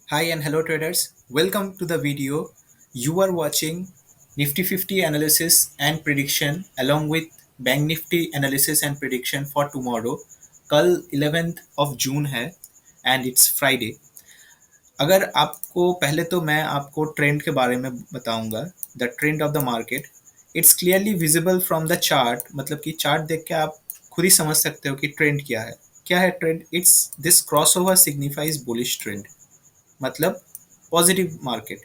Hi and hello traders. Welcome to the video. You are watching Nifty 50 analysis and prediction along with Bank Nifty analysis and prediction for tomorrow. कल 11th of June है and it's Friday. अगर आपको पहले तो मैं आपको trend के बारे में बताऊंगा. The trend of the market it's clearly visible from the chart. मतलब कि चार्ट देख के आप खुद ही समझ सकते हो कि ट्रेंड क्या है trend. It's this cross over signifies bullish trend. मतलब पॉजिटिव मार्केट,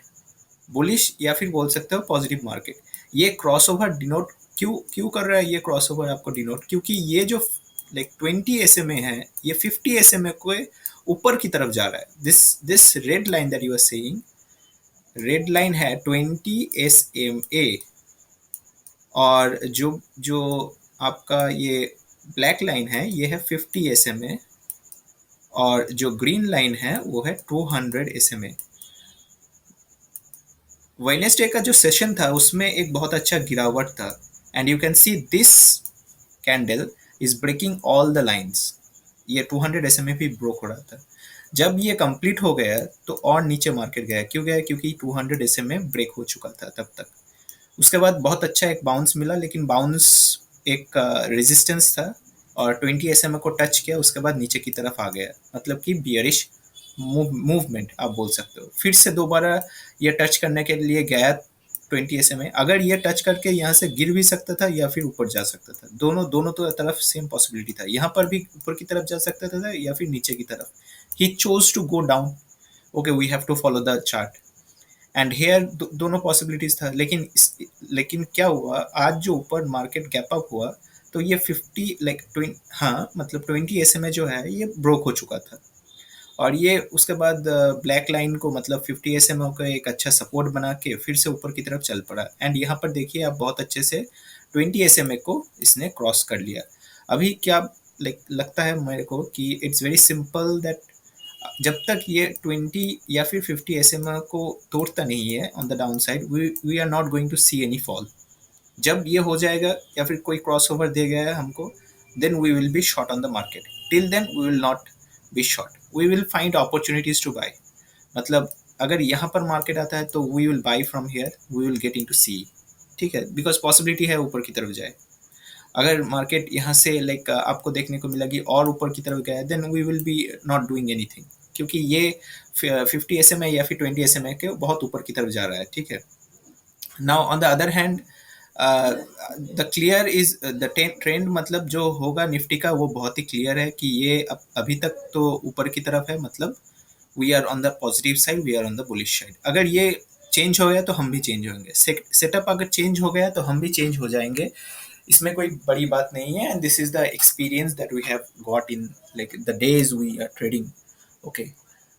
बुलिश या फिर बोल सकते हो पॉजिटिव मार्केट. ये क्रॉसओवर डिनोट क्यों क्यों कर रहा है ये क्रॉसओवर आपको डिनोट, क्योंकि ये जो लाइक 20 एसएमए है ये 50 एसएमए को ऊपर की तरफ जा रहा है. This red line that you are saying, red line है 20 एसएमए. और जो जो आपका ये ब्लैक लाइन है ये है 50 एसएमए. और जो ग्रीन लाइन है वो है 200 एसएमए. वेडनेसडे का जो सेशन था उसमें एक बहुत अच्छा गिरावट था. And you can see this candle is breaking all the lines. ये 200 एसएमए भी ब्रोक हो रहा था. जब ये कंप्लीट हो गया तो और नीचे मार्केट गया. क्यों गया? क्योंकि 200 एसएमए ब्रेक हो चुका था तब तक. उसके बाद बहुत अच्छा एक बाउंस मिला, लेकिन बाउंस एक रेजिस्टेंस था और 20 एसएमए को टच किया. उसके बाद नीचे की तरफ आ गया. मतलब कि बियरिश मूवमेंट आप बोल सकते हो. फिर से दोबारा ये टच करने के लिए गया 20 एसएमए. अगर ये टच करके यहाँ से गिर भी सकता था या फिर ऊपर जा सकता था. दोनों दोनों तो तरफ सेम पॉसिबिलिटी था. यहाँ पर भी ऊपर की तरफ जा सकता था या फिर नीचे की तरफ. He chose to go down. Okay, we have to follow the chart. And here दोनों पॉसिबिलिटीज था. लेकिन क्या हुआ, आज जो ऊपर मार्केट गैप अप हुआ तो ये 50 लाइक हाँ मतलब 20 एसएमए जो है ये ब्रोक हो चुका था. और ये उसके बाद ब्लैक लाइन को मतलब 50 एसएमए को एक अच्छा सपोर्ट बना के फिर से ऊपर की तरफ चल पड़ा. एंड यहाँ पर देखिए आप बहुत अच्छे से 20 एसएमए को इसने क्रॉस कर लिया. अभी क्या लगता है मेरे को कि इट्स वेरी सिंपल दैट जब तक ये 20 या फिर 50 एसएमए को तोड़ता नहीं है on the down side, we are not going to see any fall. जब ये हो जाएगा या फिर कोई क्रॉस ओवर दे गया है हमको, then we will be short on the market. Till then we will not be short. We will find opportunities to buy. मतलब अगर यहाँ पर मार्केट आता है तो we will buy from here, we will get in to see. ठीक है, because possibility है ऊपर की तरफ जाए. अगर मार्केट यहाँ से आपको देखने को मिलेगी और ऊपर की तरफ गया, then we will be not doing anything. क्योंकि ये 50 एसएमए या फिर 20 एसएमए के बहुत ऊपर की तरफ जा रहा है. ठीक है. Now on the other hand the clear is the trend. मतलब जो होगा निफ्टी का वो बहुत ही क्लियर है कि ये अभी तक तो ऊपर की तरफ है. मतलब we are on the positive side, we are on the bullish side. अगर ये चेंज हो गया तो हम भी चेंज होंगे. सेटअप अगर चेंज हो गया तो हम भी चेंज हो जाएंगे. इसमें कोई बड़ी बात नहीं है. And this is the experience that we have got in like the days we are trading. Okay.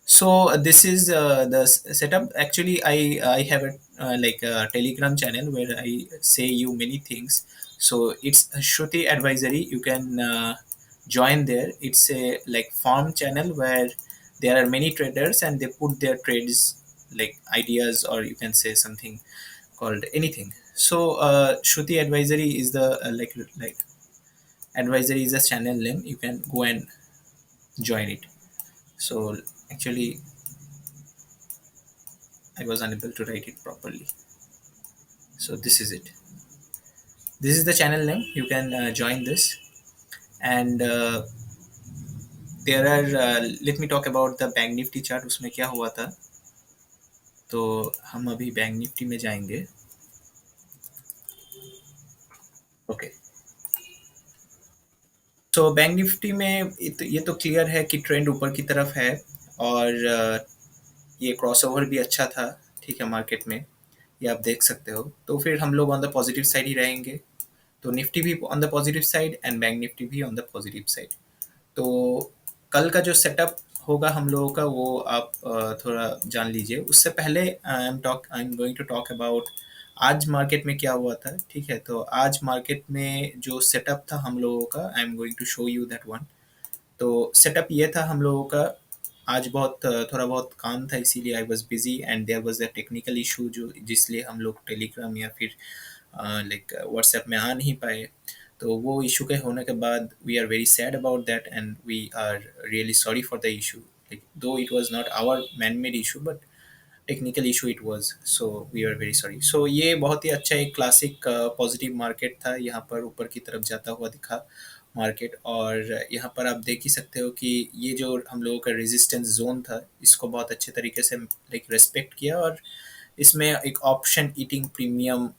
So this is the setup. Actually, I have a Telegram channel where I say you many things. So it's Shruti Advisory. You can join there. It's a like farm channel where there are many traders and they put their trades like ideas, or you can say something called anything. So Shruti Advisory is the like advisory is a channel name. You can go and join it. So actually I was unable to write it properly. So this is it. This is the channel name. You can join this. And there are let me talk about the Bank Nifty chart. उसमें क्या हुआ था. तो हम अभी bank Nifty में जाएंगे. Okay. तो बैंक निफ्टी में ये तो क्लियर है कि ट्रेंड ऊपर की तरफ है. और ये क्रॉसओवर भी अच्छा था. ठीक है, मार्केट में ये आप देख सकते हो. तो फिर हम लोग ऑन द पॉजिटिव साइड ही रहेंगे. तो निफ्टी भी on the positive side and bank Nifty भी ऑन द पॉजिटिव साइड. तो कल का जो सेटअप होगा हम लोगों का वो आप थोड़ा जान लीजिए. उससे पहले I am going to talk about आज मार्केट में क्या हुआ था. ठीक है, तो आज मार्केट में जो सेटअप था हम लोगों का, I am going to show you that one. तो सेटअप ये था हम लोगों का. आज बहुत थोड़ा बहुत काम था इसीलिए I was busy and there was a technical issue जो जिसलिए हम लोग टेलीग्राम या फिर व्हाट्सएप में आ नहीं पाए. तो वो इशू के होने के बाद we are very sad about that and we are really sorry for the issue. though it was not our man-made issue, but technical issue it was, so we are very sorry. So ये बहुत ही अच्छा एक classic positive market था, यहाँ पर ऊपर की तरफ जाता हुआ दिखा मार्केट। और यहाँ पर आप देख ही सकते हो कि ये जो हम लोगों का रेजिस्टेंस जोन था, इसको बहुत अच्छे तरीके से लाइक रेस्पेक्ट किया, और इसमें एक ऑप्शन ईटिंग प्रीमियम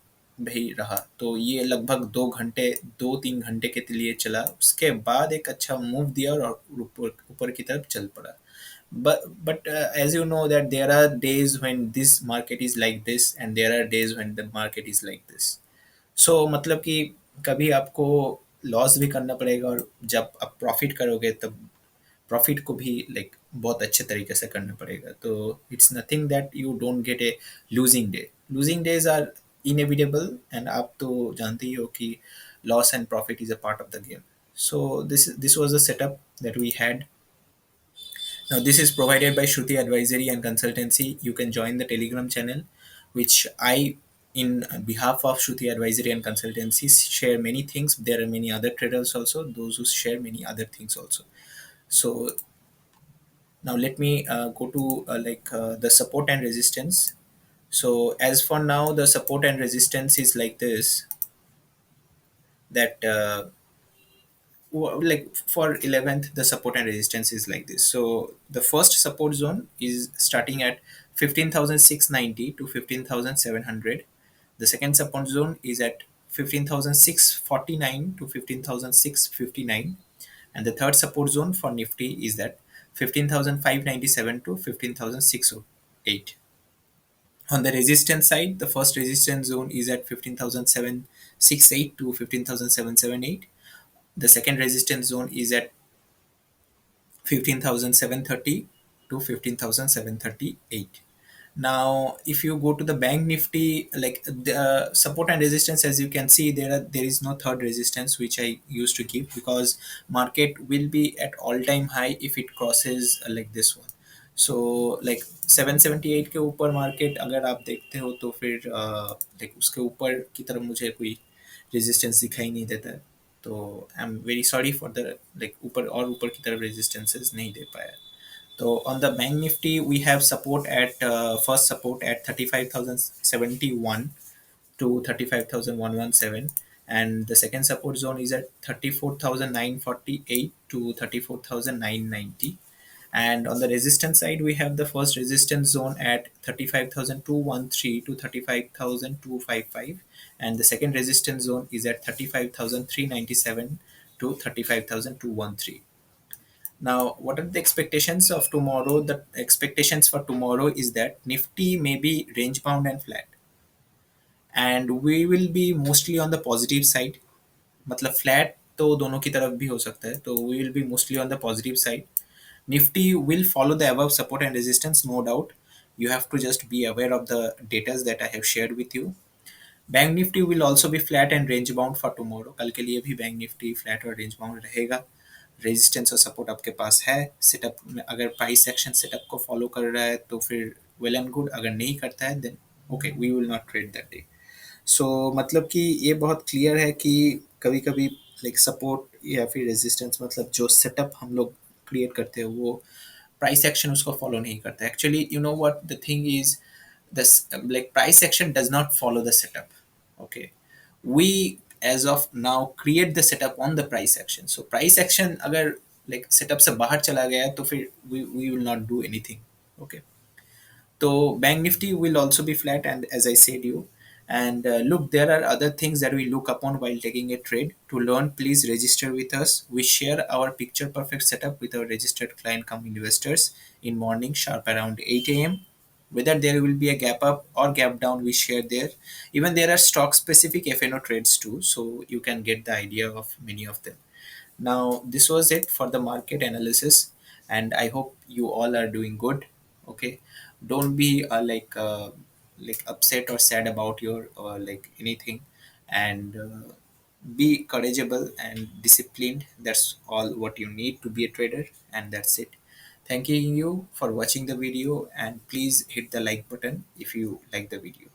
भी रहा। तो ये लगभग 2 घंटे, 2-3 घंटे के लिए चला, उसके बाद एक अच्छा मूव दिया और ऊपर ऊपर की तरफ चल पड़ा। But as you know that there are days when this market is like this and there are days when the market is like this. So मतलब कि कभी आपको लॉस भी करना पड़ेगा, और जब आप प्रॉफिट करोगे तब प्रॉफिट को भी लाइक बहुत अच्छे तरीके से करना पड़ेगा। तो it's nothing that you don't get a losing day. Losing days are inevitable, and आप तो जानते ही हो कि loss and profit is a part of the game. So this was the setup that we had. Now, this is provided by Shruti Advisory and Consultancy. You can join the Telegram channel, which I, in behalf of Shruti Advisory and Consultancy, share many things. There are many other traders also, those who share many other things also. So, now let me go to the support and resistance. So, as for now, the support and resistance is like this, that like for 11th, the support and resistance is like this. So the first support zone is starting at 15,690 to 15,700. The second support zone is at 15,649 to 15,659, and the third support zone for Nifty is at 15,597 to 15,608. On the resistance side, the first resistance zone is at 15,768 to 15,778. The second resistance zone is at 15,730 to 15,738. Now, if you go to the bank Nifty, like the support and resistance, as you can see, there is no third resistance which I used to give, because market will be at all time high if it crosses like this one. So like 778 के ऊपर market अगर आप देखते हो तो फिर like उसके ऊपर की तरफ मुझे कोई रेजिस्टेंस दिखाई नहीं देता है। तो I am very sorry for the like ऊपर और ऊपर की तरफ रेजिस्टेंसेस नहीं दे पाया। so on the Bank Nifty, we have support at first support at 35,071 to 35,117, and the second support zone is at 34,948 to 34,990. And on the resistance side, we have the first resistance zone at 35,213 to 35,255, and the second resistance zone is at 35,397 to 35,213. Now, what are the expectations of tomorrow? The expectations for tomorrow is that Nifty may be range bound and flat, and we will be mostly on the positive side. मतलब flat तो दोनों की तरफ भी हो सकता है, तो we will be mostly on the positive side. Nifty will follow the above support and resistance, no doubt. You have to just be aware of the data that I have shared with you. Bank Nifty will also be flat and range bound for tomorrow. कल के लिए भी bank Nifty flat और range bound रहेगा। Resistance और support आपके पास है। Setup में अगर प्राइस एक्शन सेटअप को फॉलो कर रहा है तो फिर वेल एंड गुड, अगर नहीं करता है then okay, we will not trade that day. So मतलब कि ये बहुत क्लियर है कि कभी कभी लाइक सपोर्ट या फिर रेजिस्टेंस, मतलब जो सेटअप हम लोग क्रिएट करते हैं वो प्राइस एक्शन उसको फॉलो नहीं करता। Actually you know what the thing is, this like price action does not follow the setup. Okay, we as of now create the setup on the price action. So price action अगर like setup से बाहर चला गया तो फिर we will not do anything. Okay, so bank nifty will also be flat, and as I said you, and look, there are other things that we look upon while taking a trade. To learn, please register with us. We share our picture perfect setup with our registered client come investors in morning sharp around 8 a.m. Whether there will be a gap up or gap down, we share there. Even there are stock specific FNO trades too, so you can get the idea of many of them. Now, this was it for the market analysis, and I hope you all are doing good. Okay, don't be like upset or sad about your like anything, and be courageable and disciplined. That's all what you need to be a trader, and that's it. Thanking you for watching the video, and please hit the like button if you like the video.